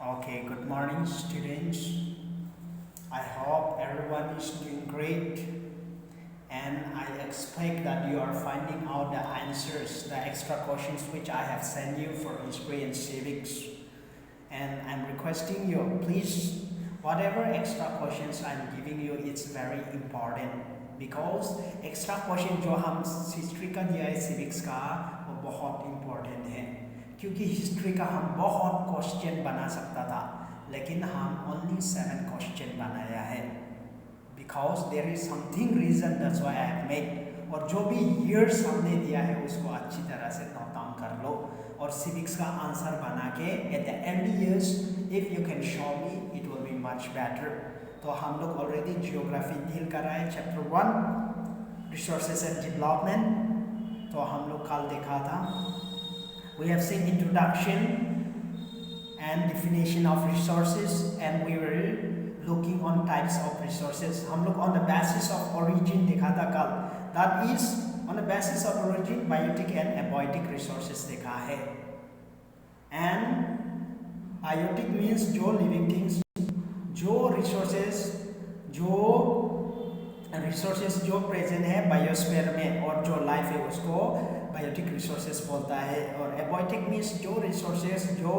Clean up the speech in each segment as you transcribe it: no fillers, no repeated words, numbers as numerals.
Okay, good morning, students. I hope everyone is doing great, and I expect that you are finding out the answers, the extra questions which I have sent you for history and civics. And I'm requesting you, please, whatever extra questions I'm giving you, it's very important because extra question जो हम history का दिया है civics का वो बहुत important है क्योंकि हिस्ट्री का हम बहुत क्वेश्चन बना सकता था लेकिन हम ओनली 7 क्वेश्चन बनाया है because there is something reason that's why I have made और जो भी ईयर्स हमने दिया है उसको अच्छी तरह से नोट डाउन कर लो और सिविक्स का आंसर बना के at the end years if you can show me it will be much better. तो हम लोग ऑलरेडी जियोग्राफी डील कर रहे हैं चैप्टर 1 रिसोर्सेज एंड डेवलपमेंट। तो हम लोग कल देखा था we have seen introduction and definition of resources and we were looking on types of resources। हम लोग on the basis of origin देखा था कल, that is on the basis of origin biotic and abiotic resources देखा है। and biotic means जो living things, जो resources जो प्रेजेंट है बायोस्फीयर में और जो लाइफ है उसको बायोटिक रिसोर्सेज बोलता है। और एबॉयटिक मीन्स जो रिसोर्सेज जो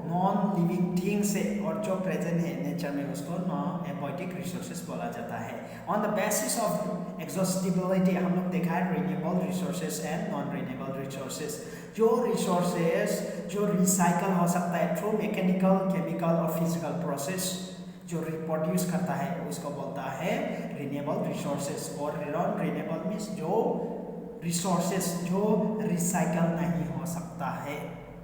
नॉन लिविंग थिंग्स है और जो प्रेजेंट है नेचर में उसको नॉन एबॉयटिक रिसोर्सेज बोला जाता है। On the basis of exhaustibility हम लोग देखा है renewable resources and non renewable resources. जो रिसोर्सेज जो रिसाइकल हो सकता है थ्रू मैकेनिकल, केमिकल और फिजिकल प्रोसेस जो रिप्रोड्यूस करता है उसको बोलता है रिन्यूएबल रिसोर्सेज। और नॉन रिन्यूएबल मीन्स जो रिसोर्सेज जो रिसाइकल नहीं हो सकता है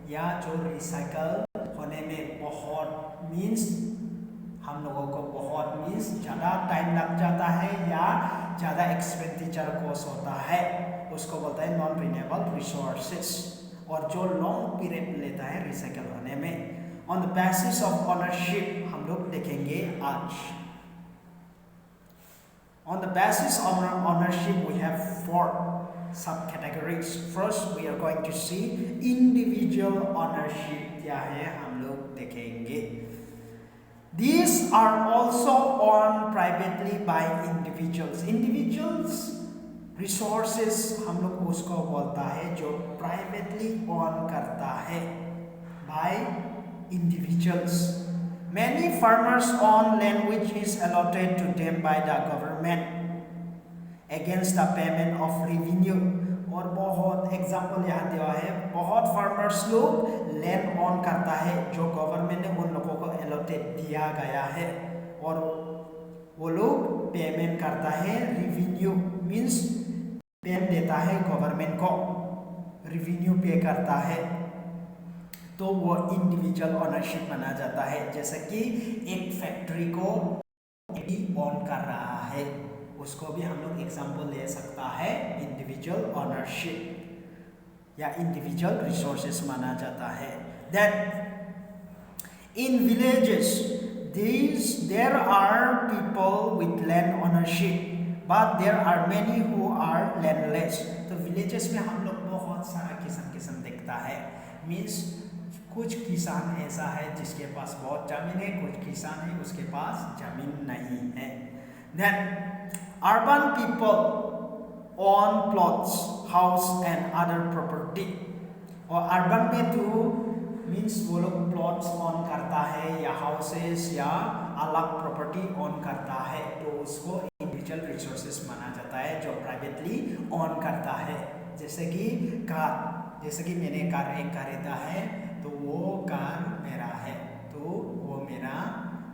या जो रिसाइकल होने में बहुत मीन्स हम लोगों को बहुत मीन्स ज़्यादा टाइम लग जाता है या ज़्यादा एक्सपेंडिचर कॉस्ट होता है उसको बोलता है नॉन रिन्यूएबल रिसोर्सेज। और जो लॉन्ग पीरियड लेता है रिसाइकल होने में। On the basis of ownership हम लोग देखेंगे आज। On the basis of ownership, we have 4 subcategories. First, we are going to see individual ownership. क्या है हम लोग देखेंगे। These are also owned privately by individuals. Individuals resources हम लोग उसको बोलता है जो privately own करता है by individuals. Many farmers own land which is allotted to them by the government against the payment of revenue। और बहुत एग्जाम्पल यहाँ दिया है, बहुत फार्मर्स लोग लैंड ऑन करता है जो गवर्नमेंट ने उन लोगों को एलोटेड दिया गया है और वो लोग पेमेंट करता है रिवेन्यू मीन्स पेमेंट देता है गवर्नमेंट को, रिवेन्यू पे करता है तो वो इंडिविजुअल ओनरशिप माना जाता है। जैसे कि एक फैक्ट्री को ओन कर रहा है उसको भी हम लोग एग्जांपल ले सकता है इंडिविजुअल ओनरशिप या इंडिविजुअल रिसोर्सेस माना जाता है। That in villages there are people with land ownership but there are many who are landless. तो विलेजेस में हम लोग बहुत सारा किस्म देखता है मीन्स कुछ किसान ऐसा है जिसके पास बहुत जमीन है, कुछ किसान है उसके पास जमीन नहीं है। Then urban people own plots, house and other property। और अर्बन में तो मीन्स वो लोग प्लॉट्स ऑन करता है या हाउसेस या अलग प्रॉपर्टी ऑन करता है तो उसको इंडिविजुअल रिसोर्सेस माना जाता है जो प्राइवेटली ऑन करता है। जैसे कि कार, जैसे कि मैंने कार एक खरीदा है तो वो कार मेरा है तो वो मेरा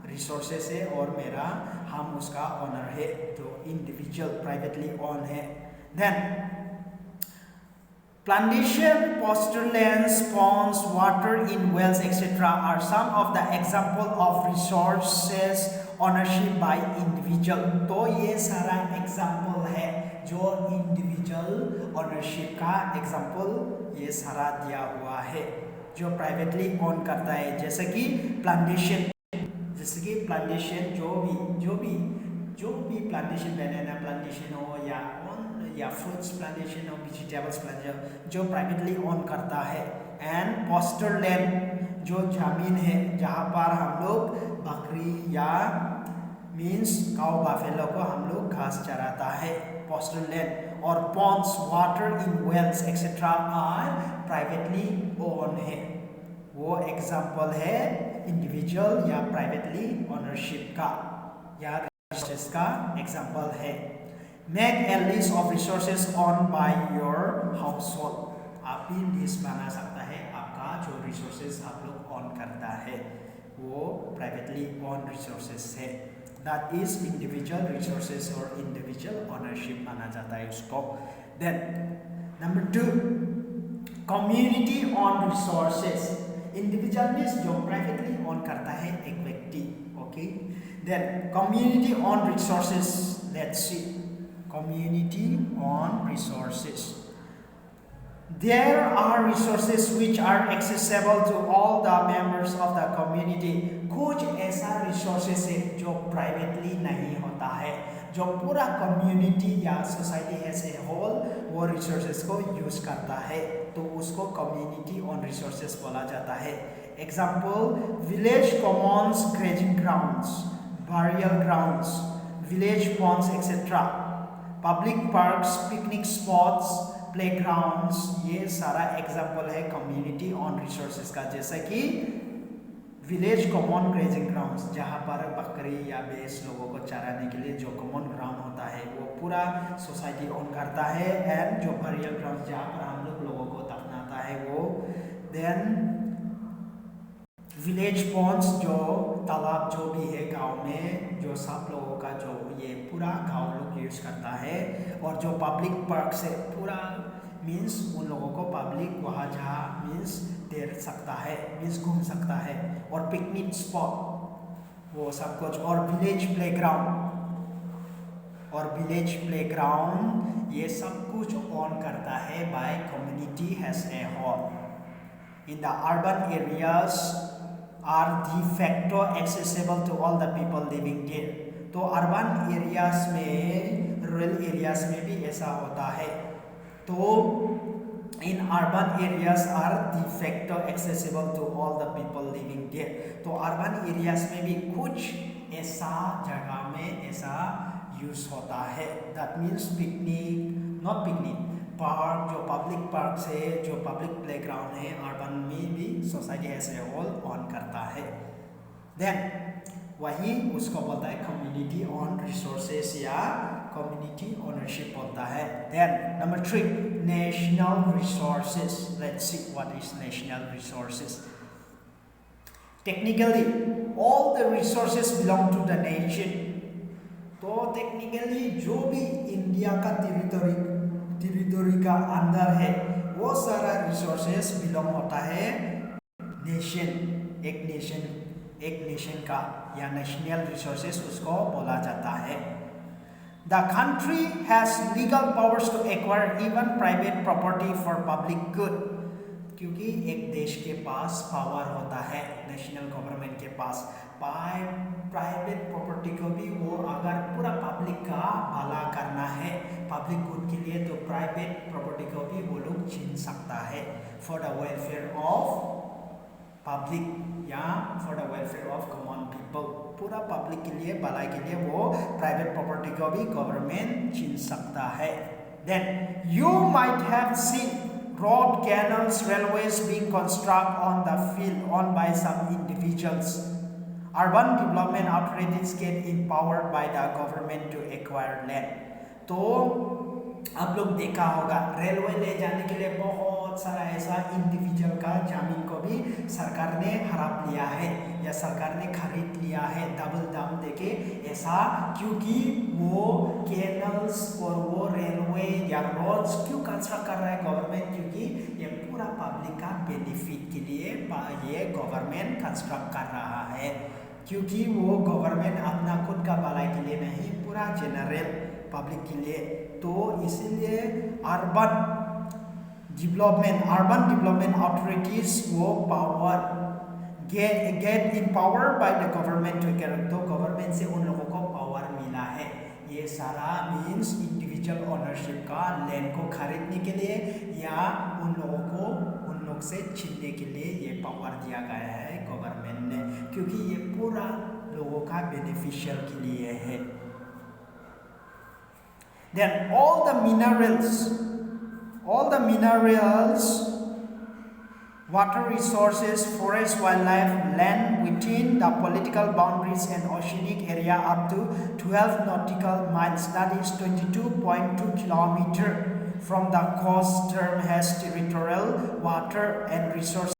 रिसोर्सेस है और मेरा हम उसका ओनर है तो इंडिविजुअल प्राइवेटली ओन है। Then plantation, pasture lands, ponds, water in wells etc. are some of the example of resources ownership by individual। तो ये सारा एग्जाम्पल है जो इंडिविजुअल ओनरशिप का एग्जाम्पल ये सारा दिया हुआ है जो प्राइवेटली ओन करता है। जैसे कि प्लांटेशन जो भी प्लांटेशन बनाना प्लांटेशन हो या फ्रूट्स प्लांटेशन हो वेजिटेबल्स प्लांटेशन जो प्राइवेटली ओन करता है। एंड pasture लैंड जो जमीन है जहाँ पर हम लोग बकरी या मीन्स काउ बाफेलो को हम लोग घास चराता है, pastoral land, और ponds, water in wells etc. Are privately own है। वो एग्जाम्पल है इंडिविजुअल या प्राइवेटली ओनरशिप का या रिसोर्सेस का एग्जाम्पल है। Make a list of resources on by your household. आप भी लिस्ट बना सकता है आपका जो रिसोर्सेस आप लोग ऑन करता है वो प्राइवेटली ओन रिसोर्सेस है, दैट इज इंडिविजुअल रिसोर्सेस और इंडिविजुअल ओनरशिप माना जाता है उसको। Then number 2, community own resources. Individual means जो प्राइवेटली ऑन करता है एक व्यक्ति, okay. Then community own resources, let's see community own resources. There are resources which are accessible to all the members of the community. कुछ ऐसा resources है जो privately नहीं होता है, जो पूरा community या society as a whole वो resources को use करता है, तो उसको community on resources बोला जाता है। Example, village commons, grazing grounds, burial grounds, village ponds etc. Public parks, picnic spots, playgrounds, ये सारा एग्जाम्पल है कम्युनिटी ऑन रिसोर्सेज का। जैसे कि विलेज कॉमन ग्रेजिंग ग्राउंड्स, जहाँ पर बकरी या भैंस लोगों को चराने के लिए जो कॉमन ग्राउंड होता है वो पूरा सोसाइटी ऑन करता है। एंड जो बरियल ग्राउंड जहाँ पर हम लोगों को दफनाता है वो। देन विलेज पॉन्ड्स, जो तालाब जो भी है गांव में, जो सब लोगों का जो ये पूरा गांव लोग यूज करता है। और जो पब्लिक पार्क से पूरा मीन्स उन लोगों को पब्लिक वहाँ जहाँ मीन्स तैर सकता है, मीन्स घूम सकता है। और पिकनिक स्पॉट वो सब कुछ। और विलेज प्लेग्राउंड ये सब कुछ ऑन करता है by community as a whole. In the urban areas are de facto accessible to all the people living there. तो अर्बन एरियाज में, रूरल एरियाज में भी ऐसा होता है। तो in urban areas are de facto accessible to all the people living there. तो urban areas में भी कुछ ऐसा जगह में ऐसा यूज होता है। That means picnic, not picnic, park, जो पब्लिक पार्क से जो पब्लिक प्लेग्राउंड है अर्बन में भी society as a whole own करता है। देन वही उसको बोलता है कम्युनिटी ऑन रिसोर्सेस या कम्युनिटी ओनरशिप बोलता है। Then number 3, national resources. Let's see what is national resources. Technically all the resources belong to the nation. तो टेक्निकली जो भी इंडिया का टेरिटोरी का अंदर है वो सारा रिसोर्सेस बिलोंग होता है नेशन, एक नेशन का, या नेशनल रिसोर्सेस उसको बोला जाता है। The country has legal powers to acquire even private property for public good. क्योंकि एक देश के पास पावर होता है, नेशनल गवर्नमेंट के पास, प्राइवेट प्रॉपर्टी को भी वो अगर पूरा पब्लिक का भला करना है, पब्लिक गुड के लिए, तो प्राइवेट प्रॉपर्टी को भी वो लोग छीन सकता है for the welfare of public या for the welfare of common people. पूरा पब्लिक के लिए, भलाई के लिए वो प्राइवेट प्रॉपर्टी को भी गवर्नमेंट छीन सकता है। Then you might have seen road, canals, railways being constructed on the field owned by some individuals. Urban development authorities get empowered by the government to acquire land. तो आप लोग देखा होगा रेलवे ले जाने के लिए बहुत सारा ऐसा इंडिविजुअल का जमीन को भी सरकार ने हड़प लिया है या सरकार ने खरीद लिया है डबल दाम देके ऐसा। क्योंकि वो कैनल्स और वो रेलवे या रोड्स क्यों कंस्ट्रक्ट कर रहा है गवर्नमेंट? क्योंकि ये पूरा पब्लिक का बेनिफिट के लिए ये गवर्नमेंट कंस्ट्रक्ट कर रहा है। क्योंकि वो गवर्नमेंट अपना खुद का भलाई के लिए नहीं, पूरा जनरल पब्लिक के लिए। तो इसीलिए अर्बन डेवलपमेंट ऑथोरिटीज वो power get empower by the government to care. तो गवर्नमेंट से उन लोगों को पावर मिला है। ये सारा मीन्स इंडिविजुअल ओनरशिप का लैंड को खरीदने के लिए या उन लोग से छीनने के लिए ये पावर दिया गया है गवर्नमेंट ने, क्योंकि ये पूरा लोगों का बेनिफिशियल के लिए है. Then all the minerals, water resources, forest, wildlife, land within the political boundaries and oceanic area up to 12 nautical miles, that is 22.2 kilometers from the coast term has territorial water and resources